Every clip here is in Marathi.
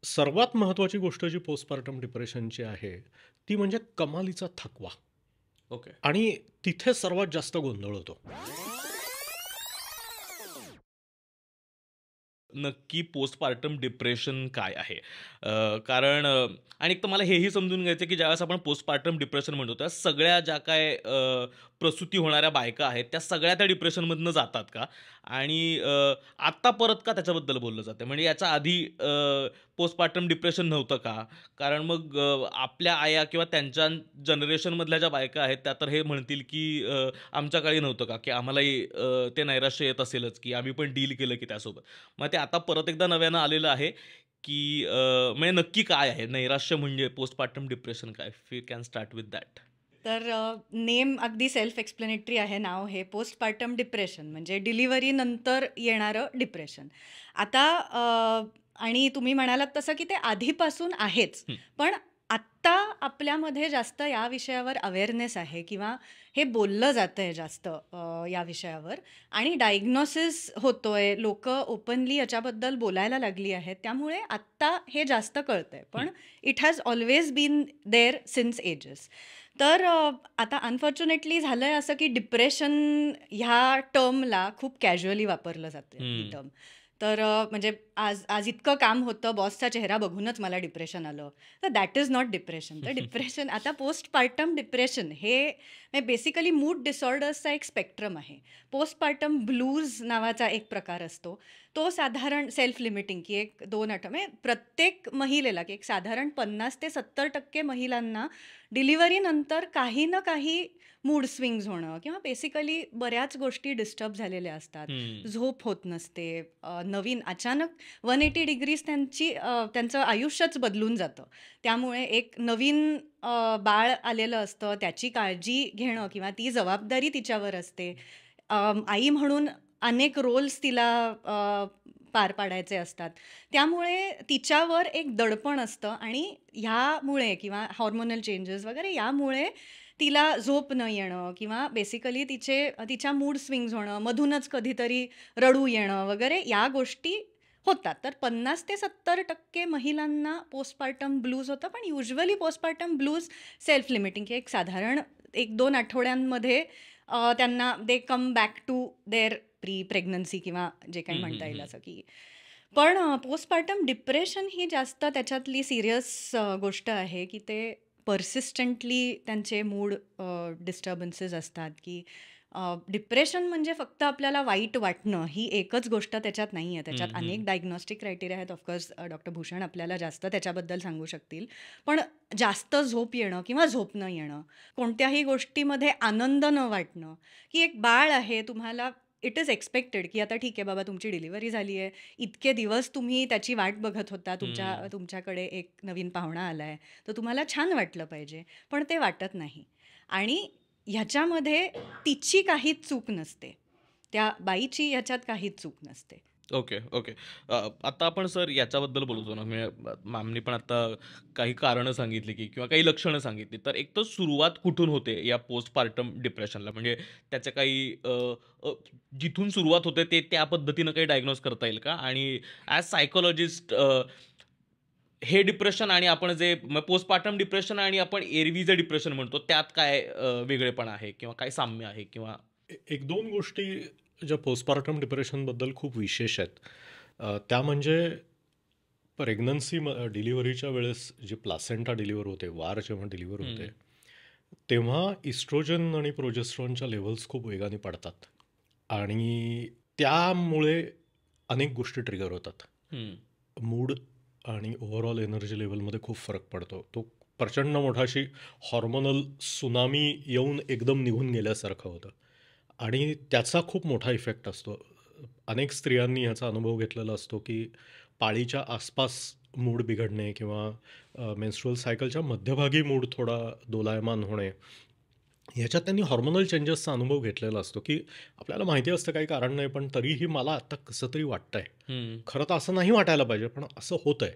सर्वात महत्त्वाची गोष्ट जी पोस्टपार्टम डिप्रेशनची आहे, ती म्हणजे कमालीचा थकवा ओके. आणि तिथे सर्वात जास्त गोंधळ होतो. नक्की पोस्टपार्टम डिप्रेशन काय आहे? कारण आणि एक तर मला हेही समजून घ्यायचं की ज्यावेळेस आपण पोस्टपार्टम डिप्रेशन म्हणतो, त्या सगळ्या ज्या काय प्रसूती होणाऱ्या बायका आहेत, त्या सगळ्या त्या डिप्रेशनमधनं जातात का? आणि आत्ता परत का त्याच्याबद्दल बोललं जातंय? म्हणजे याच्या आधी पोस्टपार्टम डिप्रेशन नव्हतं का? कारण मग आपल्या आया किंवा त्यांच्या जनरेशनमधल्या ज्या बायका आहेत, त्या तर हे म्हणतील की आमच्या काळी नव्हतं का? की आम्हालाही ते नैराश्य येत असेलच, की आम्ही पण डील केलं की त्यासोबत. मग ते आता परत एकदा नव्यानं आलेलं आहे, की म्हणजे नक्की काय आहे? नैराश्य म्हणजे पोस्टपार्टम डिप्रेशन काय? If you can start with that. तर नेम अगदी सेल्फ एक्सप्लेनेटरी आहे. नाव हे पोस्टपार्टम डिप्रेशन म्हणजे डिलिव्हरी नंतर येणारं डिप्रेशन. आता आणि तुम्ही म्हणालात तसं की ते आधीपासून आहेच. हं, पण आत्ता आपल्यामध्ये जास्त या विषयावर अवेअरनेस आहे किंवा हे बोललं जातंय जास्त या विषयावर आणि डायग्नोसिस होतोय. लोकं ओपनली याच्याबद्दल बोलायला लागली आहेत. त्यामुळे आत्ता हे जास्त कळतंय. हं. पण it has always been there since ages. तर आता अनफॉर्च्युनेटली झालंय असं की डिप्रेशन ह्या टर्मला खूप कॅज्युअली वापरलं जाते ही हं. टर्म. तर म्हणजे आज आज इतकं काम होतं, बॉसचा चेहरा बघूनच मला डिप्रेशन आलं. तर दॅट इज नॉट डिप्रेशन. तर डिप्रेशन आता पोस्टपार्टम डिप्रेशन हे बेसिकली मूड डिसऑर्डर्सचा एक स्पेक्ट्रम आहे. पोस्टपार्टम ब्लूज नावाचा एक प्रकार असतो. तो साधारण सेल्फ लिमिटिंग की 1-2 म्हणजे प्रत्येक महिलेला की एक साधारण 50 ते 70% महिलांना डिलिव्हरीनंतर काही ना काही मूड स्विंग्स होणं किंवा बेसिकली बऱ्याच गोष्टी डिस्टर्ब झालेल्या असतात. हं. झोप होत नसते. नवीन अचानक 180 डिग्रीज त्यांचं आयुष्यच बदलून जातं. त्यामुळे एक नवीन बाळ आलेलं असतं, त्याची काळजी घेणं किंवा ती जबाबदारी तिच्यावर असते. आई म्हणून अनेक रोल्स तिला पार पाडायचे असतात. त्यामुळे तिच्यावर एक दडपण असतं आणि ह्यामुळे किंवा हार्मोनल चेंजेस वगैरे यामुळे तिला झोप न येणं किंवा बेसिकली तिच्या मूड स्विंग्स होणं, मधूनच कधीतरी रडू येणं वगैरे या गोष्टी होतात. तर 50 ते 70% महिलांना पोस्टपार्टम ब्लूज होतं. पण usually postpartum blues self limiting की एक साधारण 1-2 आठवड्यांमध्ये त्यांना they come back to their pre pregnancy किंवा जे काही हं, हं, म्हणता येईल हं. असं की पण पोस्टपार्टम डिप्रेशन ही जास्त त्याच्यातली सीरियस गोष्ट आहे की ते पर्सिस्टंटली त्यांचे मूड डिस्टर्बन्सेस असतात की डिप्रेशन म्हणजे फक्त आपल्याला वाईट वाटणं ही एकच गोष्ट त्याच्यात नाही आहे. त्याच्यात हं, हं. अनेक डायग्नोस्टिक क्रायटेरिया आहेत. ऑफकोर्स डॉक्टर भूषण आपल्याला जास्त त्याच्याबद्दल सांगू शकतील. पण जास्त झोप येणं किंवा झोप न येणं, कोणत्याही गोष्टीमध्ये आनंद न वाटणं, की एक बाळ आहे तुम्हाला इट इज एक्स्पेक्टेड की आता ठीक आहे बाबा तुमची डिलिव्हरी झाली आहे. इतके दिवस तुम्ही त्याची वाट बघत होता. हं. तुमच्याकडे एक नवीन पाहुणा आलाय. तर तुम्हाला छान वाटलं पाहिजे. पण ते वाटत नाही. आणि ह्याच्यामध्ये तिची काहीच चूक नसते. त्या बाईची ह्याच्यात काहीच चूक नसते. Okay, okay. आता आपण सर याच्याबद्दल बोलतो ना, म्हणजे मॅमनी पण आता काही कारणं सांगितली, की किंवा काही लक्षणं सांगितली. तर एक तर सुरुवात कुठून होते या पोस्टपार्टम डिप्रेशनला? म्हणजे त्याच्या काही अ, जिथून सुरुवात होते ते त्या पद्धतीनं काही डायग्नोज करता येईल का? आणि ॲज सायकॉलॉजिस्ट हे डिप्रेशन आणि आपण जे पोस्टपार्टम डिप्रेशन आणि आपण एरवी जे डिप्रेशन म्हणतो, त्यात काय वेगळेपण आहे किंवा काय साम्य आहे किंवा 1-2 गोष्टी ज्या पोस्टपार्टम डिप्रेशनबद्दल खूप विशेष आहेत. त्या म्हणजे प्रेग्नन्सी डिलिव्हरीच्या वेळेस जी प्लासेंटा डिलिव्हर होते, वार जेव्हा डिलिव्हर होते, हं, तेव्हा इस्ट्रोजन आणि प्रोजेस्ट्रॉनच्या लेव्हल्स खूप वेगाने पडतात आणि त्यामुळे अनेक गोष्टी ट्रिगर होतात. हं. मूड आणि ओव्हरऑल एनर्जी लेव्हलमध्ये खूप फरक पडतो. तो प्रचंड मोठा अशी हॉर्मोनल सुनामी येऊन एकदम निघून गेल्यासारखं होतं आणि त्याचा खूप मोठा इफेक्ट असतो. अनेक स्त्रियांनी ह्याचा अनुभव घेतलेला असतो, की पाळीच्या आसपास मूड बिघडणे किंवा मेन्स्ट्रुअल सायकलच्या मध्यभागी मूड थोडा दोलायमान होणे, ह्याच्यात त्यांनी हॉर्मोनल चेंजेसचा अनुभव घेतलेला असतो, की आपल्याला माहिती असतं काही कारण नाही, पण तरीही मला आत्ता कसं तरी वाटतंय. हं, खरं तर असं नाही वाटायला पाहिजे, पण असं होतंय.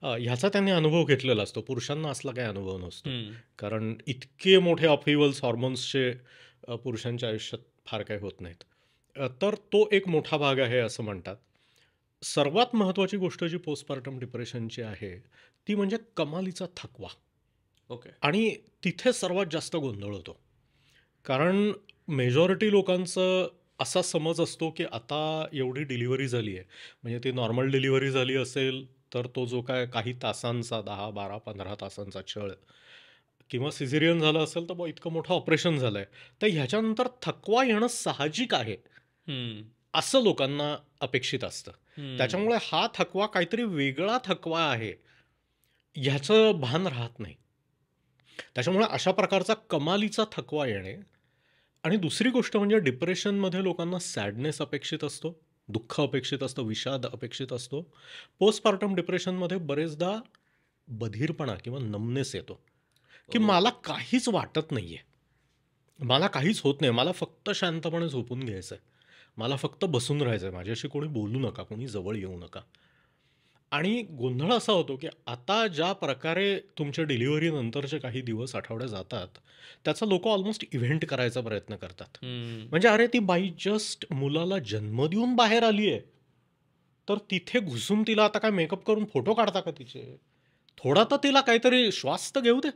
ह्याचा त्यांनी अनुभव घेतलेला असतो. पुरुषांना असला काही अनुभव नसतो. हं. कारण इतके मोठे अपहिवल्स हॉर्मोन्सचे पुरुषांच्या आयुष्यात फार काही होत नाहीत. तर तो एक मोठा भाग आहे असं म्हणतात. सर्वात महत्त्वाची गोष्ट जी पोस्टपार्टम डिप्रेशनची आहे, ती म्हणजे कमालीचा थकवा. ओके. आणि तिथे सर्वात जास्त गोंधळ होतो. कारण मेजॉरिटी लोकांचं असा समज असतो, की आता एवढी डिलिव्हरी झाली आहे, म्हणजे ती नॉर्मल डिलिव्हरी झाली असेल, तर तो जो काय काही तासांचा 10, 12, 15 तासांचा छळ किंवा सिझेरियन झालं असेल, तर मग इतकं मोठं ऑपरेशन झालंय. तर ह्याच्यानंतर थकवा येणं साहजिक आहे, हम्म. असं लोकांना अपेक्षित असतं. हम्म. त्याच्यामुळे हा थकवा काहीतरी वेगळा थकवा आहे, ह्याचं भान राहत नाही. त्याच्यामुळे अशा प्रकारचा कमालीचा थकवा येणे. आणि दुसरी गोष्ट म्हणजे डिप्रेशनमध्ये लोकांना सॅडनेस अपेक्षित असतो, दुःख अपेक्षित असतं, विषाद अपेक्षित असतो. पोस्टपार्टम डिप्रेशनमध्ये बरेचदा बधीरपणा किंवा नमनेस येतो, की ओ. मला काहीच वाटत नाहीये, मला काहीच होत नाही, मला फक्त शांतपणे झोपून घ्यायचं आहे, मला फक्त बसून राहायचं आहे, माझ्याशी कोणी बोलू नका, कोणी जवळ येऊ नका. आणि गोंधळ असा होतो, की आता ज्या प्रकारे तुमच्या डिलिव्हरी नंतरचे काही दिवस, आठवडे जातात, त्याचा लोकं ऑलमोस्ट इव्हेंट करायचा प्रयत्न करतात. हम्म. म्हणजे अरे ती बाई जस्ट मुलाला जन्म देऊन बाहेर आली आहे, तर तिथे घुसून तिला आता काय मेकअप करून फोटो काढता का तिचे? थोडा तर तिला काहीतरी श्वास तर घेऊ दे.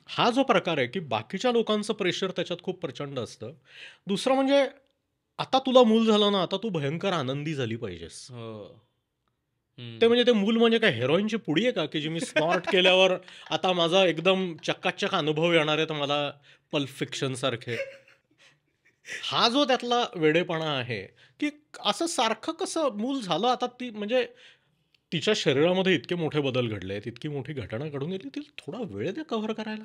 हा जो प्रकार आहे, की बाकीच्या लोकांचं प्रेशर त्याच्यात खूप प्रचंड असतं. दुसरं म्हणजे आता तुला मूल झालं ना, आता तू भयंकर आनंदी झाली पाहिजेस. हो. ते हम्म. म्हणजे ते मूल म्हणजे काय हेरोईनची पुडी आहे का, की जी मी स्नॉर्ट केल्यावर आता माझा एकदम चक्काचक अनुभव येणार आहेत मला, पल्प फिक्शन सारखे. हा जो त्यातला वेडेपणा आहे, की असं सारखं कसं मूल झालं आता ती म्हणजे तिच्या शरीरामध्ये इतके मोठे बदल घडलेत, इतकी मोठी घटना घडून गेली, तिला थोडा वेळ द्या कव्हर करायला.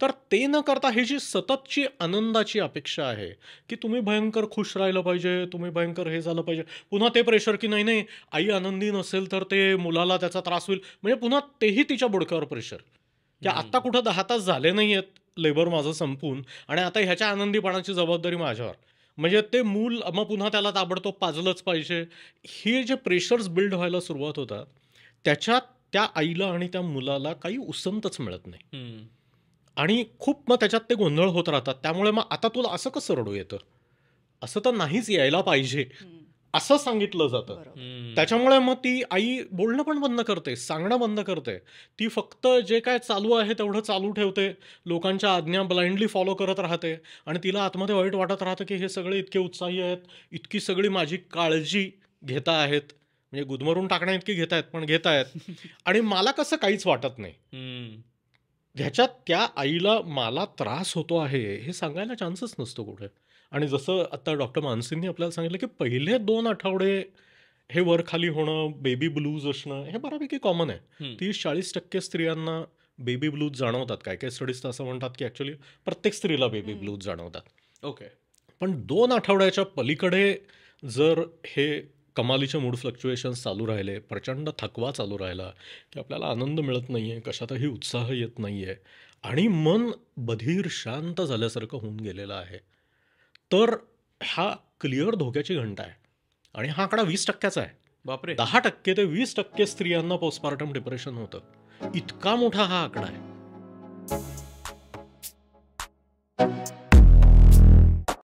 तर ते न करता ही जी सततची आनंदाची अपेक्षा आहे, की तुम्ही भयंकर खुश राहिलं पाहिजे, तुम्ही भयंकर हे झालं पाहिजे. पुन्हा ते प्रेशर, की नाही, नाही, आई आनंदी नसेल तर ते मुलाला त्याचा त्रास होईल. म्हणजे पुन्हा तेही तिच्या बुडक्यावर प्रेशर, की आत्ता हम्म. कुठं 10 तास झाले नाहीयेत लेबर माझं संपून आणि आता ह्याच्या आनंदीपणाची जबाबदारी माझ्यावर. म्हणजे ते मूल मग पुन्हा त्याला ताबडतोब पाजलंच पाहिजे. हे जे प्रेशर्स बिल्ड व्हायला सुरुवात होतात, त्याच्यात त्या आईला आणि त्या मुलाला काही उसंतच मिळत नाही. हम्म. आणि खूप मग त्याच्यात ते गोंधळ होत राहतात. त्यामुळे मग आता तुला असं कसं रडू येतं? असं तर नाहीच यायला पाहिजे, हं. असं सांगितलं जातं. बरोबर. हम्म. त्याच्यामुळे मग ती आई बोलणं पण बंद करते, सांगणं बंद करते. ती फक्त जे काय चालू आहे तेवढं चालू ठेवते. लोकांच्या आज्ञा ब्लाइंडली फॉलो करत राहते आणि तिला आतमध्ये वाईट वाटत राहतं, की हे सगळे इतके उत्साही आहेत, इतकी सगळी माझी काळजी घेता आहेत. म्हणजे गुदमरून टाकण्याइतकी घेतायत, पण घेतायत. आणि मला कसं काहीच वाटत नाही. हम्म. ह्याच्यात त्या आईला मला त्रास होतो आहे हे सांगायला चान्सच नसतो कुठे. आणि जसं आता डॉक्टर मानसींनी आपल्याला सांगितलं, की पहिले 2 आठवडे हे वर-खाली होणं, बेबी ब्लूज असणं हे बऱ्यापैकी कॉमन आहे. हम्म. 30-40% स्त्रियांना बेबी ब्लूज जाणवतात. काही-काही स्टडीज तर असं म्हणतात, की ॲक्चुअली प्रत्येक स्त्रीला बेबी हं. ब्लूज जाणवतात. ओके. पण 2 आठवड्याच्या पलीकडे जर हे कमालीचे मूड फ्लक्च्युएशन्स चालू राहिले, प्रचंड थकवा चालू राहिला, की आपल्याला आनंद मिळत नाहीये, कशातही उत्साह येत नाहीये आणि मन बधीर शांत झाल्यासारखं होऊन गेलेलं आहे, तर हा क्लिअर धोक्याची घंटा आहे. आणि हा आकडा 20%चा आहे. बापरे. 10% ते 20% स्त्रियांना पोस्टपार्टम डिप्रेशन होतं. इतका मोठा हा आकडा आहे.